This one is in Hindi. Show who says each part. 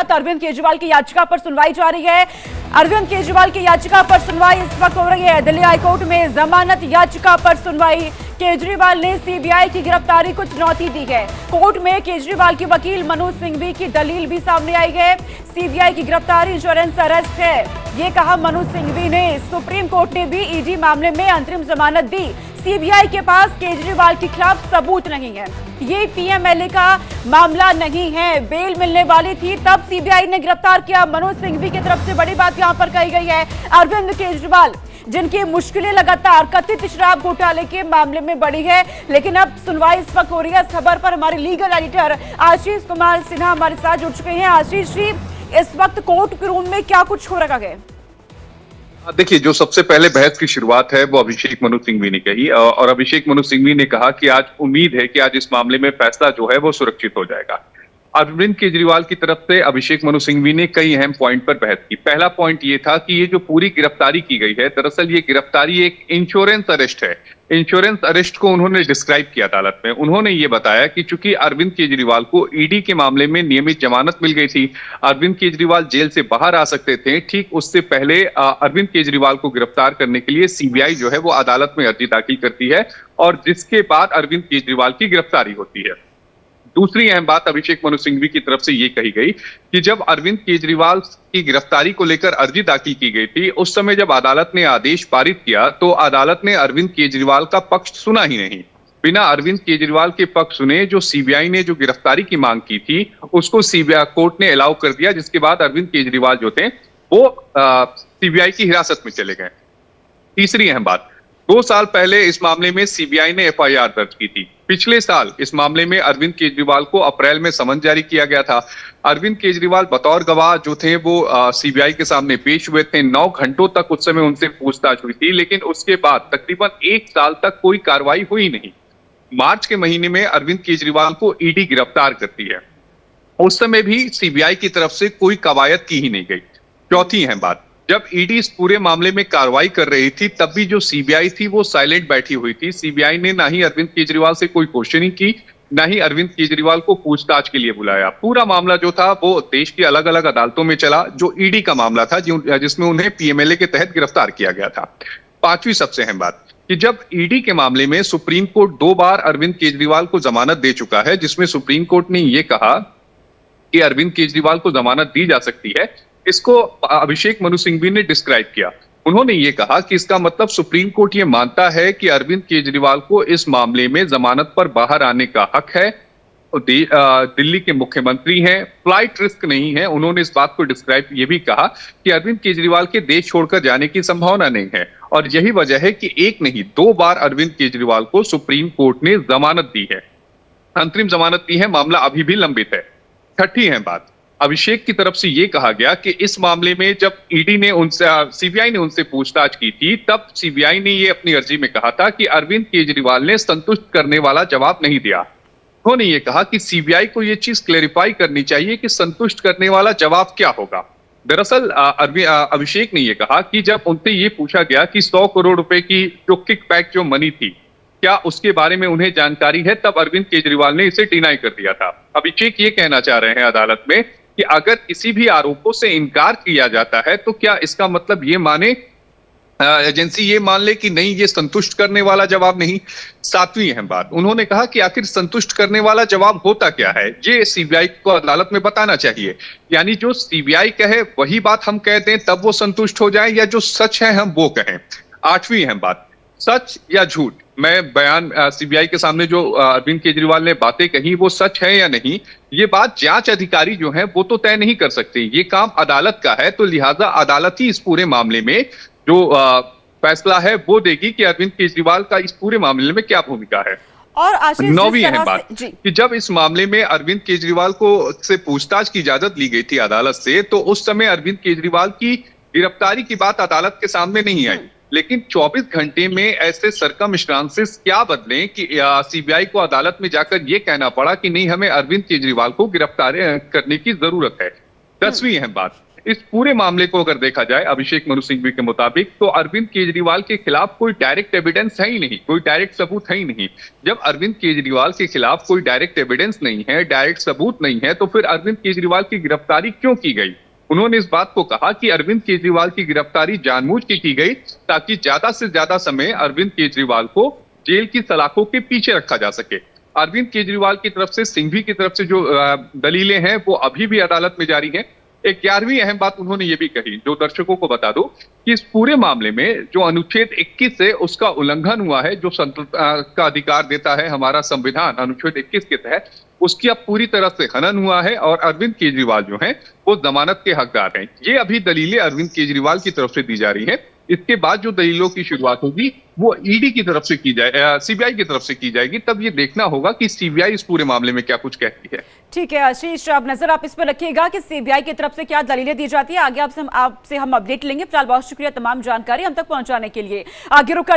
Speaker 1: वक्त अरविंद केजरीवाल की याचिका पर सुनवाई जारी है। अरविंद केजरीवाल की याचिका पर सुनवाई इस वक्त हो रही है। दिल्ली हाईकोर्ट में जमानत याचिका पर सुनवाई। केजरीवाल ने सीबीआई की गिरफ्तारी को चुनौती दी है। कोर्ट में केजरीवाल के वकील मनोज सिंघवी की दलील भी सामने आई है। सीबीआई की गिरफ्तारी इंश्योरेंस अरेस्ट है, ये कहा मनोज सिंघवी ने। सुप्रीम कोर्ट ने भी ईडी मामले में अंतरिम जमानत दी। सीबीआई के पास केजरीवाल के खिलाफ सबूत नहीं है, ये पीएमएलए का मामला नहीं है। बेल मिलने वाली थी तब सीबीआई ने गिरफ्तार किया। मनोज सिंघवी की तरफ से बड़ी बात यहां पर कही गई है। अरविंद केजरीवाल जिनकी मुश्किलें लगातार कथित शराब घोटाले के मामले में बढ़ी है, लेकिन अब सुनवाई इस वक्त हो रही है। इस खबर पर हमारे लीगल एडिटर आशीष कुमार सिन्हा हमारे साथ जुड़ चुके हैं। आशीष जी, इस वक्त कोर्ट रूम में क्या कुछ हो रखा है?
Speaker 2: देखिए, जो सबसे पहले बहस की शुरुआत है वो अभिषेक मनु सिंघवी ने कही और अभिषेक मनु सिंघवी ने कहा कि आज उम्मीद है कि आज इस मामले में फैसला जो है वो सुरक्षित हो जाएगा। अरविंद केजरीवाल की तरफ से अभिषेक मनु सिंघवी ने कई अहम पॉइंट पर बहस की। पहला पॉइंट ये था कि ये जो पूरी गिरफ्तारी की गई है, दरअसल ये गिरफ्तारी एक इंश्योरेंस अरेस्ट है। इंश्योरेंस अरेस्ट को उन्होंने डिस्क्राइब किया अदालत में। उन्होंने ये बताया कि चूंकि अरविंद केजरीवाल को ईडी के मामले में नियमित जमानत मिल गई थी, अरविंद केजरीवाल जेल से बाहर आ सकते थे, ठीक उससे पहले अरविंद केजरीवाल को गिरफ्तार करने के लिए सीबीआई जो है वो अदालत में अर्जी दाखिल करती है और जिसके बाद अरविंद केजरीवाल की गिरफ्तारी होती है। दूसरी अहम बात अभिषेक मनु सिंघवी की तरफ से ये कही गई कि जब अरविंद केजरीवाल की गिरफ्तारी को लेकर अर्जी दाखिल की गई थी, उस समय जब अदालत ने आदेश पारित किया तो अदालत ने अरविंद केजरीवाल का पक्ष सुना ही नहीं। बिना अरविंद केजरीवाल के पक्ष सुने जो सीबीआई ने जो गिरफ्तारी की मांग की थी उसको सीबीआई कोर्ट ने अलाउ कर दिया, जिसके बाद अरविंद केजरीवाल जो थे वो सीबीआई की हिरासत में चले गए। तीसरी अहम बात, 2 साल पहले इस मामले में सीबीआई ने एफआईआर दर्ज की थी। पिछले साल इस मामले में अरविंद केजरीवाल को अप्रैल में समन जारी किया गया था। अरविंद केजरीवाल बतौर गवाह जो थे वो सीबीआई के सामने पेश हुए थे। 9 घंटों तक उस समय उनसे पूछताछ हुई थी, लेकिन उसके बाद तकरीबन 1 साल तक कोई कार्रवाई हुई नहीं। मार्च के महीने में अरविंद केजरीवाल को ईडी गिरफ्तार करती है। उस समय भी सीबीआई की तरफ से कोई कवायद की ही नहीं गई। चौथी अहम बात, जब ईडी इस पूरे मामले में कार्रवाई कर रही थी तब भी जो सीबीआई थी वो साइलेंट बैठी हुई थी। सीबीआई ने ना ही अरविंद केजरीवाल से कोई क्वेश्चनिंग की, ना ही अरविंद केजरीवाल को पूछताछ के लिए बुलाया। पूरा मामला जो था वो देश की अलग अलग अदालतों में चला, जो ईडी का मामला था जिसमें उन्हें पीएमएलए के तहत गिरफ्तार किया गया था। पांचवी सबसे अहम बात कि जब ईडी के मामले में सुप्रीम कोर्ट 2 बार अरविंद केजरीवाल को जमानत दे चुका है, जिसमें सुप्रीम कोर्ट ने यह कहा कि अरविंद केजरीवाल को जमानत दी जा सकती है, इसको अभिषेक मनु सिंघवी ने डिस्क्राइब किया। उन्होंने ये कहा कि इसका मतलब सुप्रीम कोर्ट ये मानता है कि अरविंद केजरीवाल को इस मामले में जमानत पर बाहर आने का हक है। दिल्ली के मुख्यमंत्री हैं, फ्लाइट रिस्क नहीं है। उन्होंने इस बात को डिस्क्राइब ये भी कहा कि अरविंद केजरीवाल के देश छोड़कर जाने की संभावना नहीं है और यही वजह है कि 1 नहीं 2 बार अरविंद केजरीवाल को सुप्रीम कोर्ट ने जमानत दी है, अंतरिम जमानत दी है। मामला अभी भी लंबित है। छठी है बात, अभिषेक की तरफ से यह कहा गया कि इस मामले में जब ईडी ने उनसे सीबीआई ने उनसे पूछताछ की थी तब सीबीआई ने ये अपनी अर्जी में कहा था कि अरविंद केजरीवाल ने संतुष्ट करने वाला जवाब नहीं दिया। उन्होंने ये कहा कि सीबीआई को ये चीज क्लेरिफाई करनी चाहिए कि संतुष्ट करने वाला जवाब क्या होगा। दरअसल अभिषेक ने यह कहा कि जब उनसे ये पूछा गया कि 100 करोड़ रुपए की जो किकबैक जो मनी थी, क्या उसके बारे में उन्हें जानकारी है, तब अरविंद केजरीवाल ने इसे डिनाई कर दिया था। अभिषेक ये कहना चाह रहे हैं अदालत में कि अगर किसी भी आरोपों से इनकार किया जाता है तो क्या इसका मतलब ये माने एजेंसी ये मान ले कि नहीं, ये संतुष्ट करने वाला जवाब नहीं। 7वीं अहम बात, उन्होंने कहा कि आखिर संतुष्ट करने वाला जवाब होता क्या है, ये सीबीआई को अदालत में बताना चाहिए। यानी जो सीबीआई कहे वही बात हम कह दें तब वो संतुष्ट हो जाए, या जो सच है हम वो कहें। 8वीं अहम बात, सच या झूठ, मैं बयान सीबीआई के सामने जो अरविंद केजरीवाल ने बातें कही वो सच है या नहीं, ये बात जांच अधिकारी जो है वो तो तय नहीं कर सकते। ये काम अदालत का है, तो लिहाजा अदालत ही इस पूरे मामले में जो फैसला है वो देगी कि अरविंद केजरीवाल का इस पूरे मामले में क्या भूमिका है।
Speaker 1: और
Speaker 2: 9वीं अहम बात कि जब इस मामले में अरविंद केजरीवाल को से पूछताछ की इजाजत ली गई थी अदालत से, तो उस समय अरविंद केजरीवाल की गिरफ्तारी की बात अदालत के सामने नहीं आई। लेकिन 24 घंटे में ऐसे सरकमस्टांसेस क्या बदले कि सीबीआई को अदालत में जाकर यह कहना पड़ा कि नहीं, हमें अरविंद केजरीवाल को गिरफ्तार करने की जरूरत है। 10वीं अहम बात, इस पूरे मामले को अगर देखा जाए अभिषेक मनु सिंघवी के मुताबिक, तो अरविंद केजरीवाल के खिलाफ कोई डायरेक्ट एविडेंस है ही नहीं, कोई डायरेक्ट सबूत है ही नहीं। जब अरविंद केजरीवाल के खिलाफ कोई डायरेक्ट एविडेंस नहीं है, डायरेक्ट सबूत नहीं है, तो फिर अरविंद केजरीवाल की गिरफ्तारी क्यों की गई? उन्होंने इस बात को कहा कि अरविंद केजरीवाल की गिरफ्तारी जानबूझ के की गई ताकि ज्यादा से ज्यादा समय अरविंद केजरीवाल को जेल की सलाखों के पीछे रखा जा सके। अरविंद केजरीवाल की तरफ से, सिंघवी की तरफ से जो दलीलें हैं वो अभी भी अदालत में जारी हैं। एक 11वीं अहम बात उन्होंने ये भी कही, जो दर्शकों को बता दो, कि इस पूरे मामले में जो अनुच्छेद 21 है उसका उल्लंघन हुआ है, जो स्वतंत्रता का अधिकार देता है हमारा संविधान अनुच्छेद 21 के तहत, उसकी अब पूरी तरह से हनन हुआ है और अरविंद केजरीवाल जो हैं वो जमानत के हकदार हैं। ये अभी दलीलें अरविंद केजरीवाल की तरफ से दी जा रही हैं। इसके बाद जो दलीलों की शुरुआत होगी वो ईडी की तरफ से की जाए, सीबीआई की तरफ से की जाएगी। तब ये देखना होगा कि सीबीआई इस पूरे मामले में क्या कुछ कहती है।
Speaker 1: ठीक है आशीष, अब नजर आप इस पर रखिएगा कि सीबीआई की तरफ से क्या दलीलें दी जाती है। आगे आपसे हम अपडेट लेंगे। फिलहाल बहुत शुक्रिया तमाम जानकारी हम तक पहुंचाने के लिए। आगे रुक करते